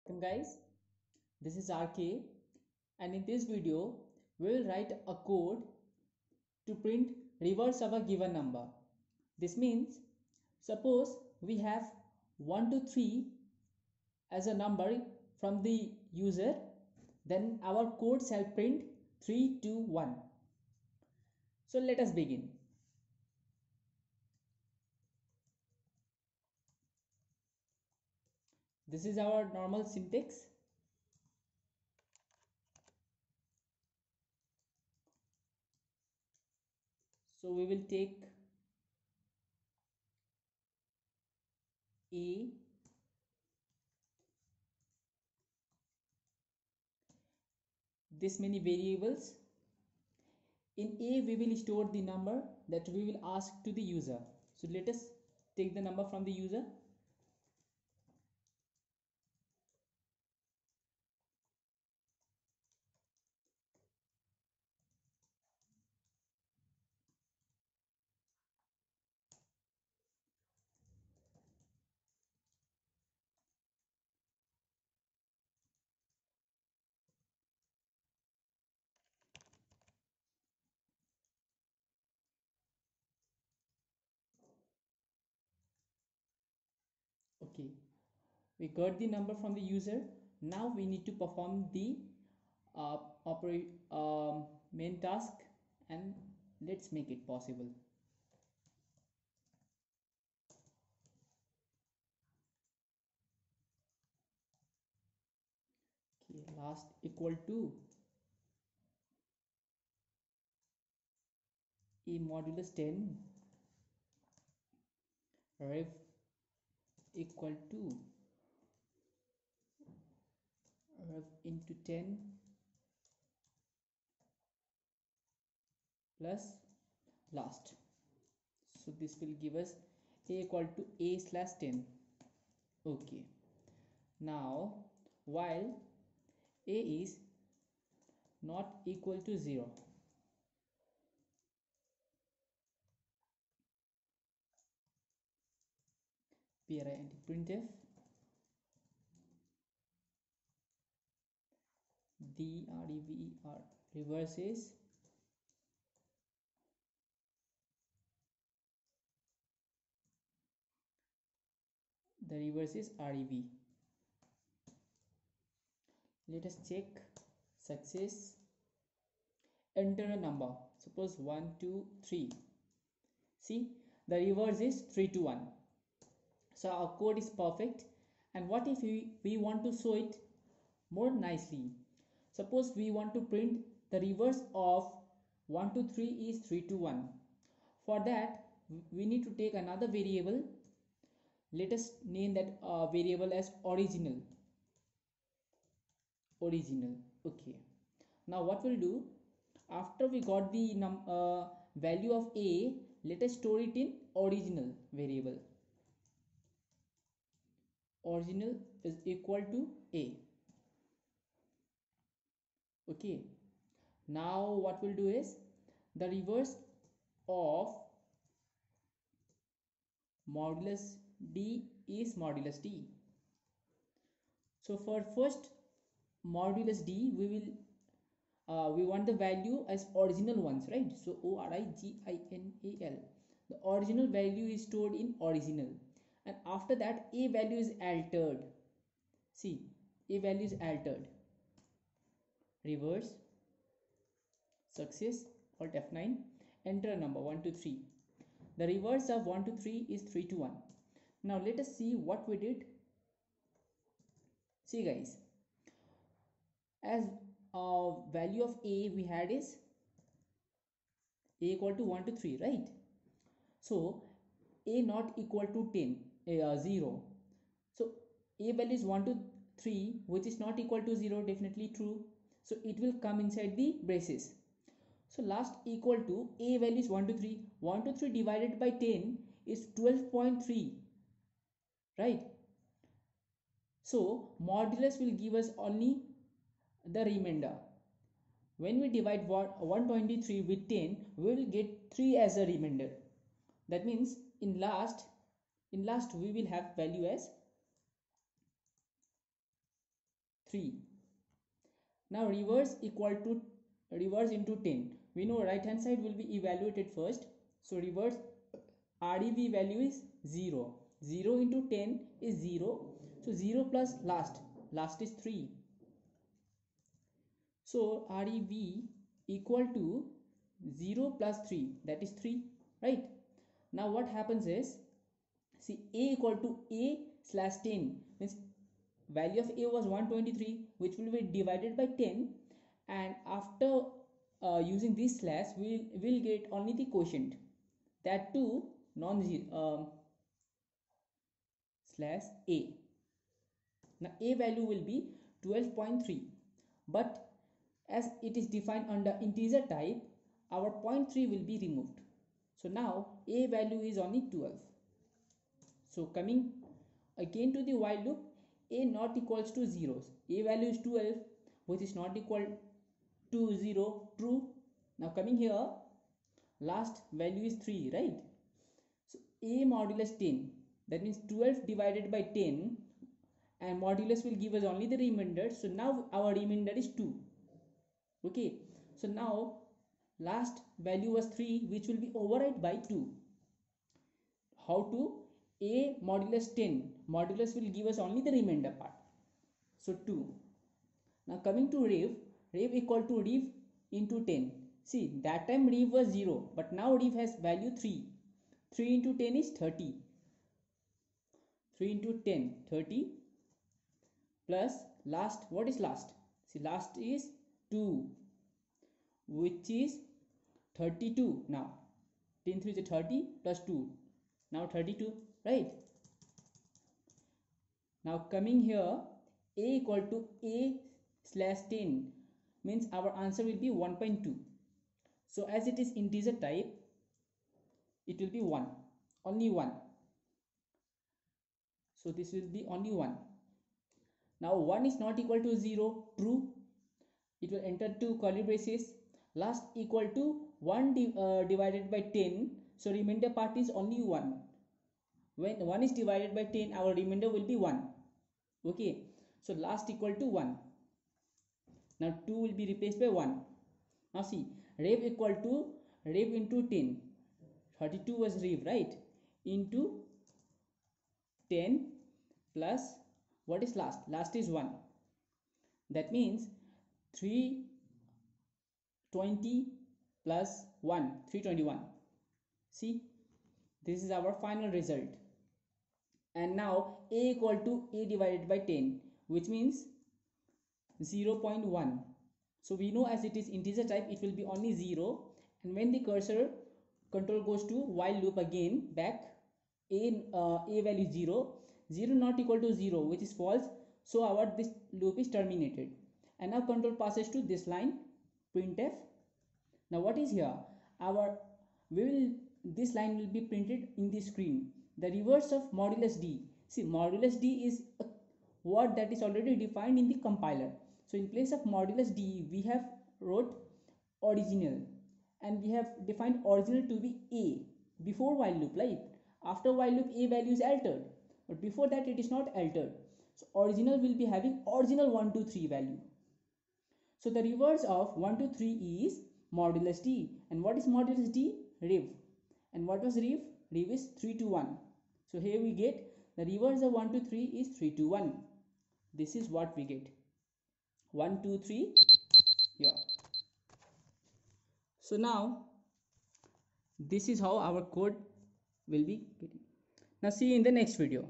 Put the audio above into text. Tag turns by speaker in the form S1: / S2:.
S1: Welcome guys, this is RK, and in this video we will write a code to print reverse of a given number. This means suppose we have 1 to 3 as a number from the user, then our code shall print 3 to 1. So let us begin. This is our normal syntax. So we will take A, this many variables. In A we will store the number that we will ask to the user. So let us take the number from the user. Okay, we got the number from the user. Now we need to perform the operate main task, and let's make it possible. Okay, last equal to A modulus 10 rev equal to rev into 10 plus last. So this will give us A equal to A slash 10. Okay, now while A is not equal to 0, PRI and printf the rev reverses the reverse is rev. Let us check success. Enter a number, suppose 1 2 3. See, the reverse is 3 to 1. So our code is perfect. And what if we want to show it more nicely? Suppose we want to print the reverse of 1 to 3 is 3 to 1. For that we need to take another variable. Let us name that variable as original. Okay, now what we'll do, after we got the value of A, let us store it in original variable. Original is equal to A. Okay, now what we'll do is the reverse of modulus D is modulus D. So for first modulus D we want the value as original ones, right? So original, the original value is stored in original, and after that A value is altered. See, A value is altered. Reverse success, alt F9, enter a number 1 to 3. The reverse of 1 to 3 is 3 to 1. Now let us see what we did. See guys, as value of A we had is A equal to 1 to 3, right? So A not equal to 10, 0. So A value is 1 to 3, which is not equal to 0, definitely true. So it will come inside the braces. So last equal to A value is 1 to 3. 1 to 3 divided by 10 is 12.3, right? So modulus will give us only the remainder. When we divide 123 with 10, we will get 3 as a remainder. That means in last we will have value as 3. Now reverse equal to reverse into 10. We know right hand side will be evaluated first. So reverse REV value is 0. 0 into 10 is 0. So 0 plus last is 3. So REV equal to 0 plus 3, that is 3, right? Now what happens is, see, A equal to A slash 10 means value of A was 123, which will be divided by 10, and after using this slash we will get only the quotient, that too non-zero, slash A. Now A value will be 12.3, but as it is defined under integer type, our 0.3 will be removed. So now A value is only 12. So coming again to the while loop, A not equals to zeros. A value is 12, which is not equal to 0, true. Now coming here, last value is 3, right? So A modulus 10, that means 12 divided by 10, and modulus will give us only the remainder. So now our remainder is 2. Okay, so now last value was 3, which will be override by 2. How to? A modulus 10, modulus will give us only the remainder part, so 2. Now coming to rev equal to rev into 10. See, that time rev was 0, but now rev has value 3. 3 into 10 is 30. 3 into 10, 30, plus last, what is last? See, last is 2, which is 32. Now 10 3 is 30 plus 2, now 32, right? Now coming here, A equal to A slash 10 means our answer will be 1.2. So as it is integer type, it will be 1, only 1. So this will be only 1. Now 1 is not equal to 0, true. It will enter two curly braces. Last equal to 1 divided by 10. So remainder part is only 1. When 1 is divided by 10, our remainder will be 1. Okay. So last equal to 1. Now 2 will be replaced by 1. Now see, rev equal to rev into 10. 32 was rev, right? Into 10 plus what is last? Last is 1. That means 320 plus 1, 321. See, this is our final result. And now A equal to A divided by 10, which means 0.1. So we know as it is integer type, it will be only 0. And when the cursor control goes to while loop again back, A value 0, 0 not equal to 0, which is false. So our this loop is terminated. And now control passes to this line, printf. Now what is here? This line will be printed in the screen. The reverse of modulus d. See, modulus d is a word that is already defined in the compiler. So in place of modulus d, we have wrote original, and we have defined original to be A before while loop, right? After while loop, A value is altered, but before that it is not altered. So original will be having original 1 2 3 value. So the reverse of 1 2 3 is modulus d. And what is modulus d? Rev. And what was rev? Rev is 3 to 1. So here we get the reverse of 1 2 3 is 3 to 1. This is what we get. 1 2 3. Yeah. So now this is how our code will be getting. Now see you in the next video.